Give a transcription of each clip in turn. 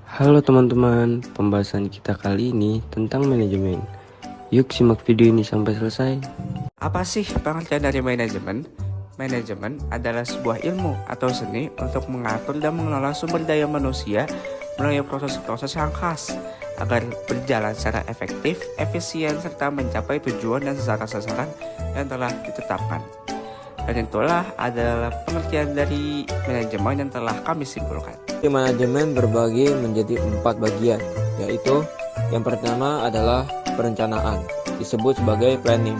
Halo teman-teman, pembahasan kita kali ini tentang manajemen. Yuk simak video ini sampai selesai. Apa sih pengertian dari manajemen? Manajemen adalah sebuah ilmu atau seni untuk mengatur dan mengelola sumber daya manusia melalui proses-proses yang khas agar berjalan secara efektif, efisien, serta mencapai tujuan dan sasaran-sasaran yang telah ditetapkan. Dan itulah adalah pengertian dari manajemen yang telah kami simpulkan. Manajemen berbagi menjadi 4 bagian, yaitu yang pertama adalah perencanaan, disebut sebagai planning.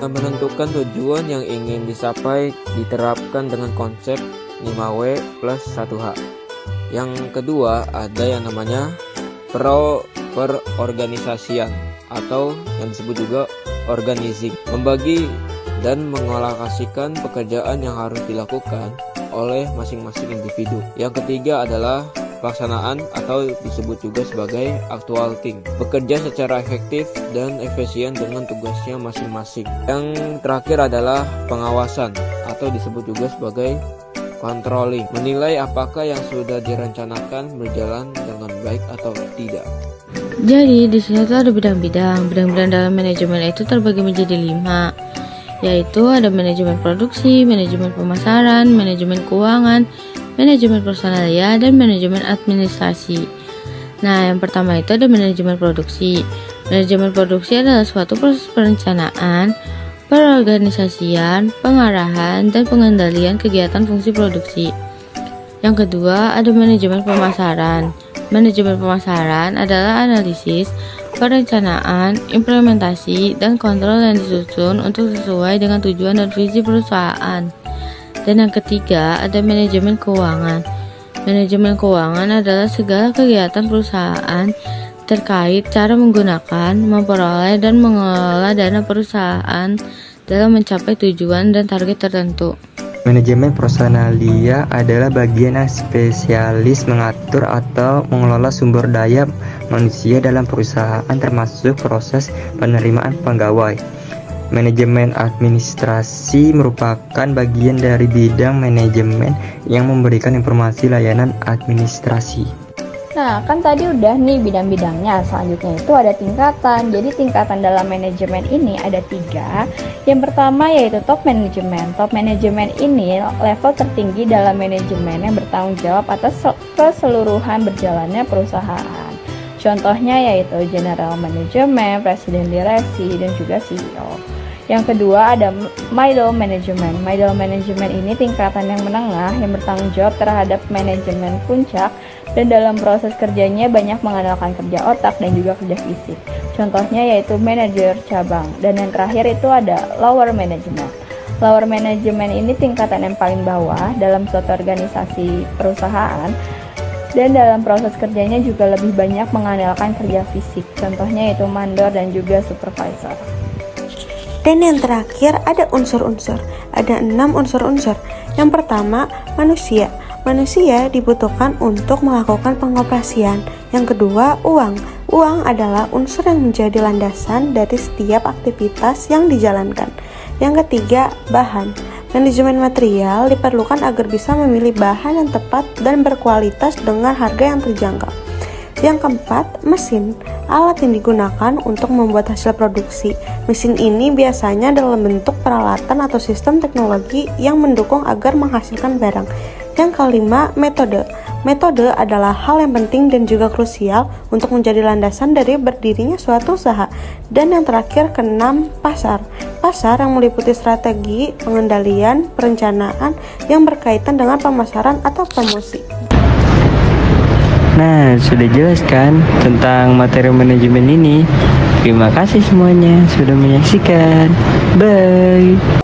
Menentukan tujuan yang ingin dicapai diterapkan dengan konsep 5W plus 1H. Yang kedua ada yang namanya perorganisasian atau yang disebut juga organizing, membagi dan mengalokasikan pekerjaan yang harus dilakukan oleh masing-masing individu. Yang ketiga adalah pelaksanaan atau disebut juga sebagai actuating, bekerja secara efektif dan efisien dengan tugasnya masing-masing. Yang terakhir adalah pengawasan atau disebut juga sebagai controlling, menilai apakah yang sudah direncanakan berjalan dengan baik atau tidak. Jadi di sini tuh ada bidang-bidang dalam manajemen itu terbagi menjadi 5, yaitu ada manajemen produksi, manajemen pemasaran, manajemen keuangan, manajemen personalia, dan manajemen administrasi. Nah, yang pertama itu ada manajemen produksi. Manajemen produksi adalah suatu proses perencanaan, perorganisasian, pengarahan, dan pengendalian kegiatan fungsi produksi. Yang kedua ada manajemen pemasaran. Manajemen pemasaran adalah analisis, perencanaan, implementasi, dan kontrol yang disusun untuk sesuai dengan tujuan dan visi perusahaan. Dan yang ketiga ada manajemen keuangan. Manajemen keuangan adalah segala kegiatan perusahaan terkait cara menggunakan, memperoleh, dan mengelola dana perusahaan dalam mencapai tujuan dan target tertentu. Manajemen personalia adalah bagian yang spesialis mengatur atau mengelola sumber daya manusia dalam perusahaan termasuk proses penerimaan pegawai. Manajemen administrasi merupakan bagian dari bidang manajemen yang memberikan informasi layanan administrasi. Nah, kan tadi udah nih bidang-bidangnya. Selanjutnya itu ada tingkatan. Jadi tingkatan dalam manajemen ini ada 3. Yang pertama yaitu top manajemen. Top manajemen ini level tertinggi dalam manajemen yang bertanggung jawab atas keseluruhan berjalannya perusahaan. Contohnya yaitu general manajemen, presiden direksi, dan juga CEO. Yang kedua ada middle management. Middle management ini tingkatan yang menengah yang bertanggung jawab terhadap manajemen puncak dan dalam proses kerjanya banyak mengandalkan kerja otak dan juga kerja fisik. Contohnya yaitu manajer cabang. Dan yang terakhir itu ada lower management. Lower management ini tingkatan yang paling bawah dalam suatu organisasi perusahaan dan dalam proses kerjanya juga lebih banyak mengandalkan kerja fisik. Contohnya yaitu mandor dan juga supervisor. Dan yang terakhir ada unsur-unsur. Ada 6 unsur-unsur. Yang pertama, manusia. Manusia dibutuhkan untuk melakukan pengoperasian. Yang kedua, uang. Uang adalah unsur yang menjadi landasan dari setiap aktivitas yang dijalankan. Yang ketiga, bahan. Manajemen material diperlukan agar bisa memilih bahan yang tepat dan berkualitas dengan harga yang terjangkau. Yang keempat, mesin. Alat yang digunakan untuk membuat hasil produksi. Mesin ini biasanya dalam bentuk peralatan atau sistem teknologi yang mendukung agar menghasilkan barang. Yang kelima, metode. Metode adalah hal yang penting dan juga krusial untuk menjadi landasan dari berdirinya suatu usaha. Dan yang terakhir, keenam, pasar. Pasar yang meliputi strategi, pengendalian, perencanaan yang berkaitan dengan pemasaran atau promosi. Nah, sudah jelas kan tentang materi manajemen ini? Terima kasih semuanya sudah menyaksikan. Bye.